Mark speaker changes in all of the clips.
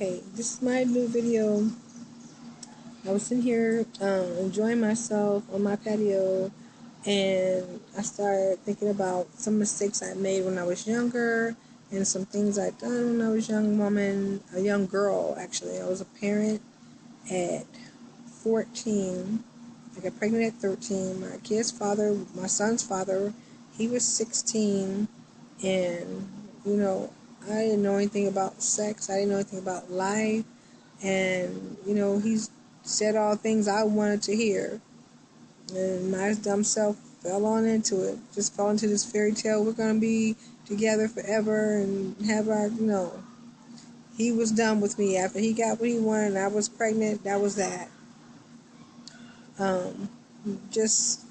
Speaker 1: Okay, this is my new video. I was in here enjoying myself on my patio, and I started thinking about some mistakes I made when I was younger and some things I'd done when I was a young girl actually. I was a parent at 14. I got pregnant at 13. My son's father, he was 16, and I didn't know anything about sex. I didn't know anything about life, and he said all things I wanted to hear, and my dumb self fell on into it. Just fell into this fairy tale. We're gonna be together forever and have our, He was done with me after he got what he wanted. And I was pregnant. That was that. Um, just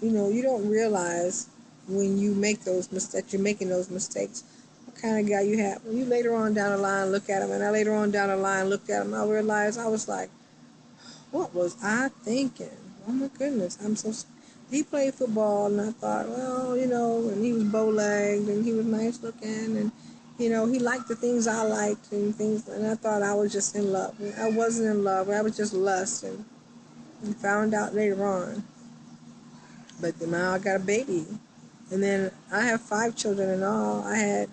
Speaker 1: you don't realize when you make those mistakes, you're making those mistakes, what kind of guy you have. When you later on down the line look at him, and I later on down the line looked at him, I realized I was like, what was I thinking? Oh my goodness, he played football, and I thought, well, and he was bow-legged, and he was nice looking, and he liked the things I liked, and I thought I was just in love. I wasn't in love. I was just lust, and found out later on. But now I got a baby, and then I have 5 children in all. I had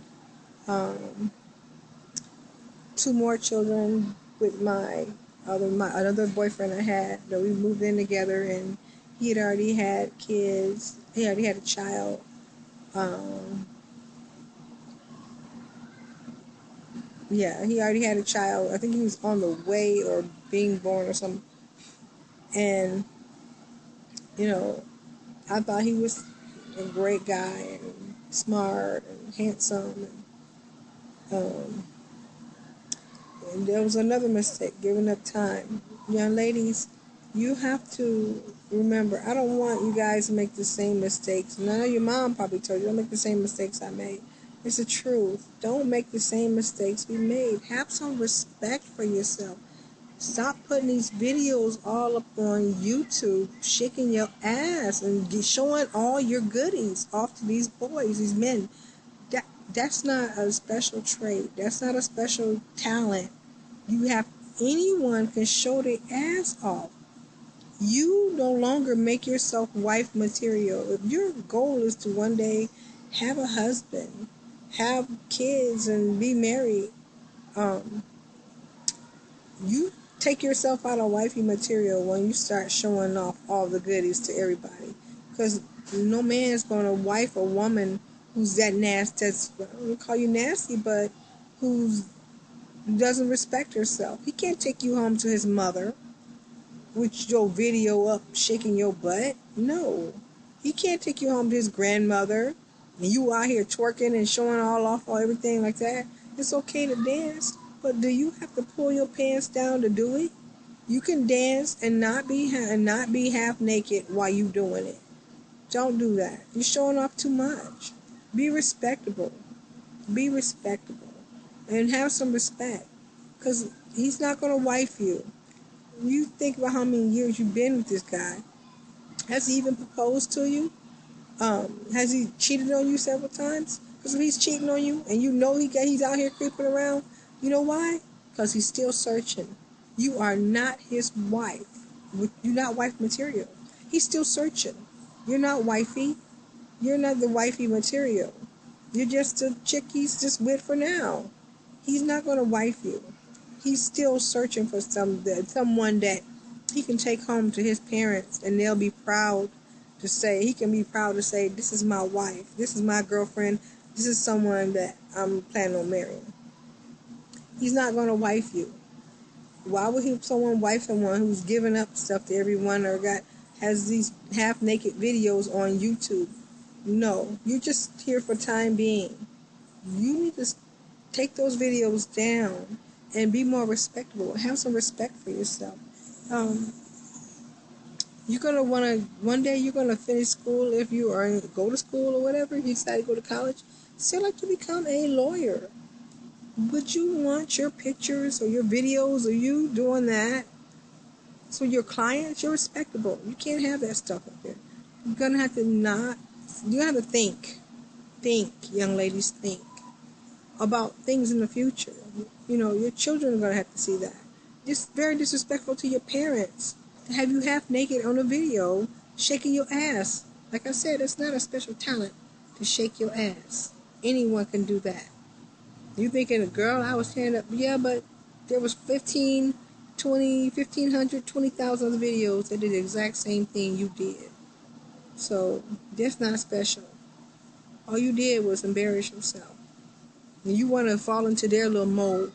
Speaker 1: 2 more children with my another boyfriend I had that we moved in together, and he had already had kids. He already had a child. Yeah, he already had a child. I think he was on the way or being born or something. And I thought he was a great guy and smart and handsome. And there was another mistake, giving up time. Young ladies, you have to remember, I don't want you guys to make the same mistakes. And I know your mom probably told you, don't make the same mistakes I made. It's the truth. Don't make the same mistakes we made. Have some respect for yourself. Stop putting these videos all up on YouTube, shaking your ass and showing all your goodies off to these boys, these men. That's not a special trait. That's not a special talent. Anyone can show their ass off. You no longer make yourself wife material. If your goal is to one day have a husband, have kids, and be married, you take yourself out of wifey material when you start showing off all the goodies to everybody. Because no man is going to wife a woman who's that nasty. I don't call you nasty, but who doesn't respect herself. He can't take you home to his mother with your video up shaking your butt. No. He can't take you home to his grandmother and you out here twerking and showing all everything like that. It's okay to dance, but do you have to pull your pants down to do it? You can dance and not be half naked while you doing it. Don't do that. You're showing off too much. Be respectable. Be respectable. And have some respect. Because he's not going to wife you. You think about how many years you've been with this guy. Has he even proposed to you? Has he cheated on you several times? Because if he's cheating on you and you know he's out here creeping around, you know why? Because he's still searching. You are not his wife. You're not wife material. He's still searching. You're not wifey. You're not the wifey material. You're just a chick he's just with for now. He's not going to wife you. He's still searching for someone that he can take home to his parents, and they'll be proud to say, this is my wife, this is my girlfriend, this is someone that I'm planning on marrying. He's not going to wife you. Why would someone wife someone who's giving up stuff to everyone or has these half-naked videos on YouTube? No, you're just here for time being. You need to take those videos down and be more respectable. Have some respect for yourself. You're going to one day you're going to finish school, if you are go to school or whatever, you decide to go to college, still like to become a lawyer. Would you want your pictures or your videos of you doing that? So your clients, you're respectable. You can't have that stuff up there. You're going to have to think. Think, young ladies, think. about things in the future. You know, your children are going to have to see that. It's very disrespectful to your parents to have you half naked on a video shaking your ass. Like I said, it's not a special talent to shake your ass. Anyone can do that. You thinking a girl, I was standing up, yeah, but there was 15, 20, 1,500, 20,000 other videos that did the exact same thing you did. So that's not special. All you did was embarrass yourself. And you want to fall into their little mold.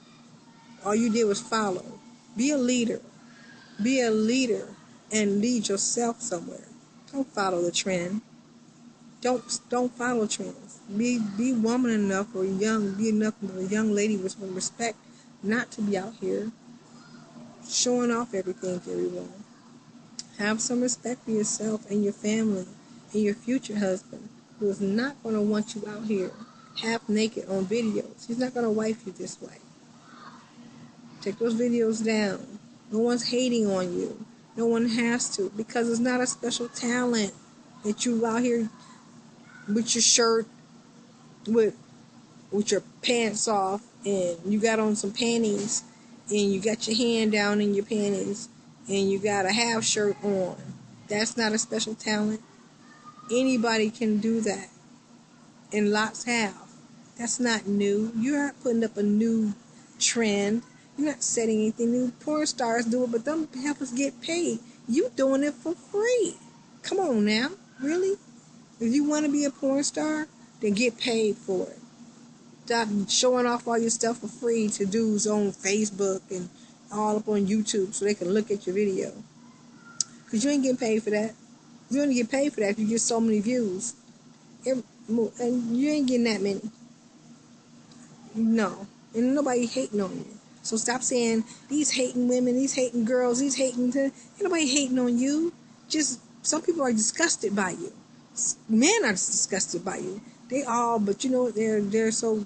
Speaker 1: All you did was follow. Be a leader. Be a leader and lead yourself somewhere. Don't follow the trend. Don't follow trends. Be woman enough or be enough of a young lady with some respect not to be out here showing off everything to everyone. Have some respect for yourself and your family and your future husband, who is not going to want you out here half naked on videos. He's not going to wife you this way. Take those videos down. No one's hating on you. No one has to, because it's not a special talent that you out here with your shirt with your pants off and you got on some panties and you got your hand down in your panties and you got a half shirt on. That's not a special talent. Anybody can do that, and lots have. That's not new. You're not putting up a new trend. You're not setting anything new. Porn stars do it, but them help us get paid. You doing it for free. Come on now. Really? If you want to be a porn star, then get paid for it. Stop showing off all your stuff for free to dudes on Facebook and all up on YouTube so they can look at your video. Because you ain't getting paid for that. You only get paid for that if you get so many views. And you ain't getting that many. No. And nobody hating on you. So stop saying, these hating women, these hating girls, these hating... Ain't nobody hating on you. Just, some people are disgusted by you. Men are disgusted by you. But you know, they're so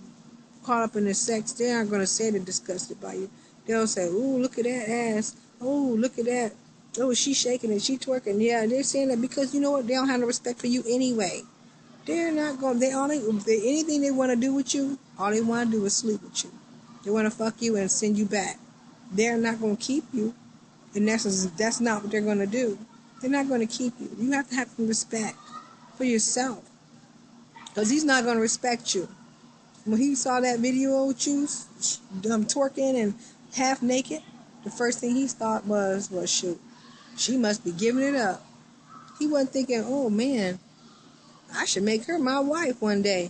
Speaker 1: caught up in their sex, they aren't going to say they're disgusted by you. They'll say, ooh, look at that ass. Oh, look at that. Oh, she's shaking and she twerking. Yeah, they're saying that because you know what? They don't have no respect for you anyway. They're not going, anything they want to do with you, all they want to do is sleep with you. They want to fuck you and send you back. They're not going to keep you. And that's not what they're going to do. They're not going to keep you. You have to have some respect for yourself. Because he's not going to respect you. When he saw that video with you twerking and half naked, the first thing he thought was, well, shoot, she must be giving it up. He wasn't thinking, oh, man, I should make her my wife one day.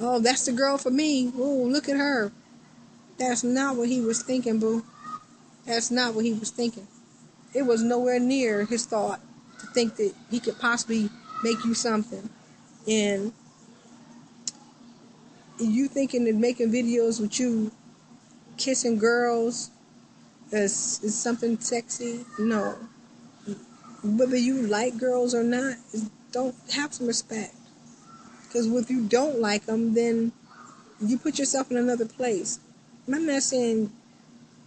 Speaker 1: Oh, that's the girl for me. Oh, look at her. That's not what he was thinking, boo. That's not what he was thinking. It was nowhere near his thought to think that he could possibly make you something. And you thinking that making videos with you kissing girls is something sexy? No. Whether you like girls or not, don't have some respect. Because if you don't like them, then you put yourself in another place. I'm not saying,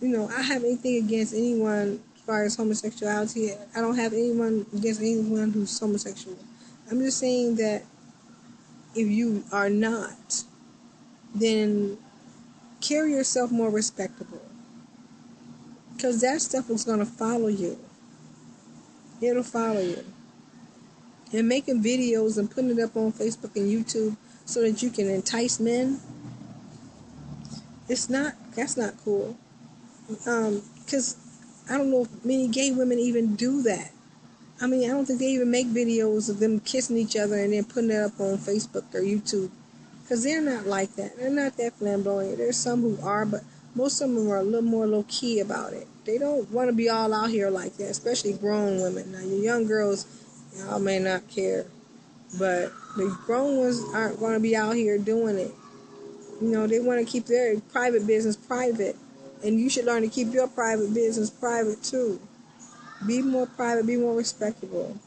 Speaker 1: I have anything against anyone as far as homosexuality. I don't have anyone against anyone who's homosexual. I'm just saying that if you are not, then carry yourself more respectable. Because that stuff is going to follow you. It'll follow you. And making videos and putting it up on Facebook and YouTube so that you can entice men, that's not cool. Because I don't know if many gay women even do that. I mean, I don't think they even make videos of them kissing each other and then putting it up on Facebook or YouTube. Because they're not like that. They're not that flamboyant. There's some who are, but most of them are a little more low-key about it. They don't want to be all out here like that, especially grown women. Now, your young girls, y'all may not care. But the grown ones aren't going to be out here doing it. They want to keep their private business private. And you should learn to keep your private business private, too. Be more private, be more respectable.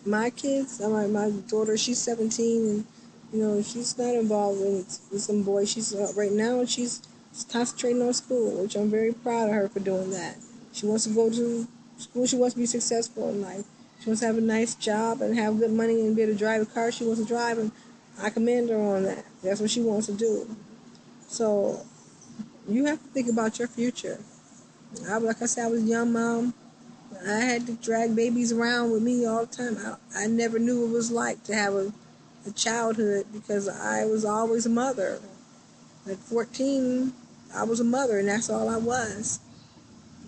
Speaker 1: My kids, my daughter, she's 17, and, she's not involved with some boy. She's, right now, she's concentrating on school, which I'm very proud of her for doing that. She wants to go to school. She wants to be successful in life. She She wants to have a nice job and have good money and be able to drive the car she wants to drive, and I commend her on that. That's what she wants to do. So you have to think about your future. Like I said, I was a young mom. I had to drag babies around with me all the time. I never knew what it was like to have a childhood because I was always a mother. At 14, I was a mother, and that's all I was.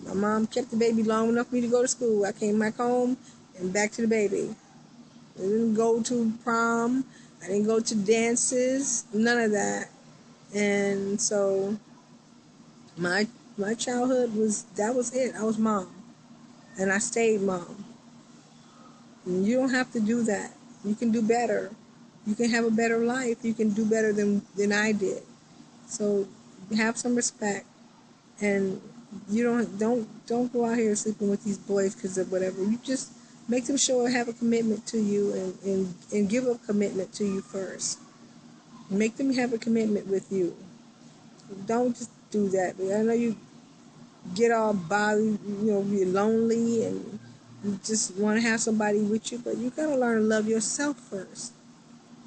Speaker 1: My mom kept the baby long enough for me to go to school. I came back home and back to the baby. I didn't go to prom. I didn't go to dances. None of that. And so my childhood was it. I was mom, and I stayed mom. And you don't have to do that. You can do better. You can have a better life. You can do better than I did. So have some respect, and you don't go out here sleeping with these boys because of whatever. You just make them show have a commitment to you and give a commitment to you first. Make them have a commitment with you. Don't just do that. I know you get all bothered, you're lonely and you just want to have somebody with you, but you gotta learn to love yourself first.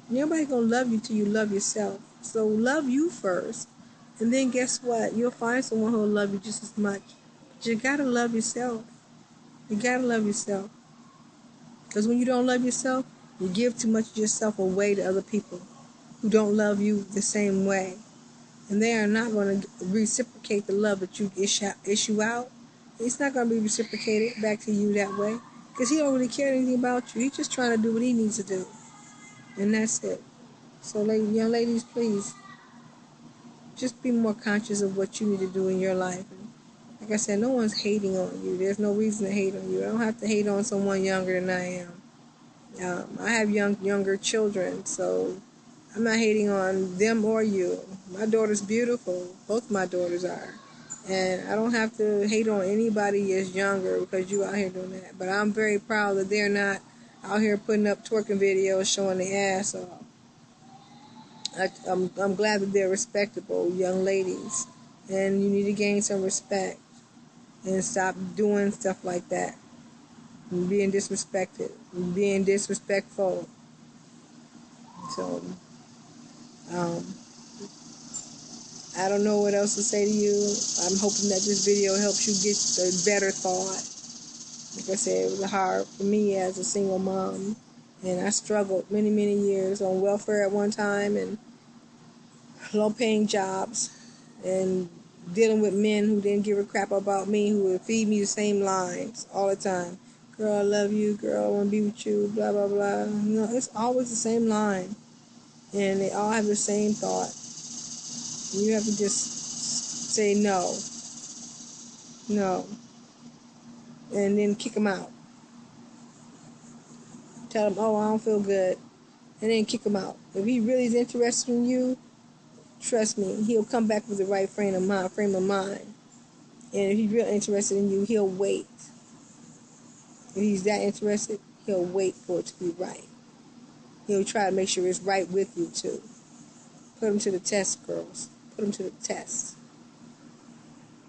Speaker 1: Nobody gonna love you till you love yourself. So love you first, and then guess what? You'll find someone who'll love you just as much. But you gotta love yourself. You gotta love yourself, because when you don't love yourself, you give too much of yourself away to other people who don't love you the same way. And they are not going to reciprocate the love that you issue out. It's not going to be reciprocated back to you that way, because he don't really care anything about you. He's just trying to do what he needs to do, and that's it. So, young ladies, please, just be more conscious of what you need to do in your life. And like I said, no one's hating on you. There's no reason to hate on you. I don't have to hate on someone younger than I am. I have younger children, so I'm not hating on them or you. My daughter's beautiful. Both my daughters are. And I don't have to hate on anybody that's younger because you out here doing that. But I'm very proud that they're not out here putting up twerking videos showing their ass off. I'm glad that they're respectable young ladies. And you need to gain some respect and stop doing stuff like that. And being disrespected. And being disrespectful. So I don't know what else to say to you. I'm hoping that this video helps you get a better thought. Like I said, it was hard for me as a single mom. And I struggled many, many years on welfare at one time and low-paying jobs. And dealing with men who didn't give a crap about me, who would feed me the same lines all the time. Girl, I love you. Girl, I want to be with you. Blah, blah, blah. It's always the same line. And they all have the same thought. You have to just say no. No. And then kick him out. Tell him, oh, I don't feel good. And then kick him out. If he really is interested in you, trust me, he'll come back with the right frame of mind. And if he's real interested in you, he'll wait. If he's that interested, he'll wait for it to be right. He'll try to make sure it's right with you, too. Put him to the test, girls. Put him to the test.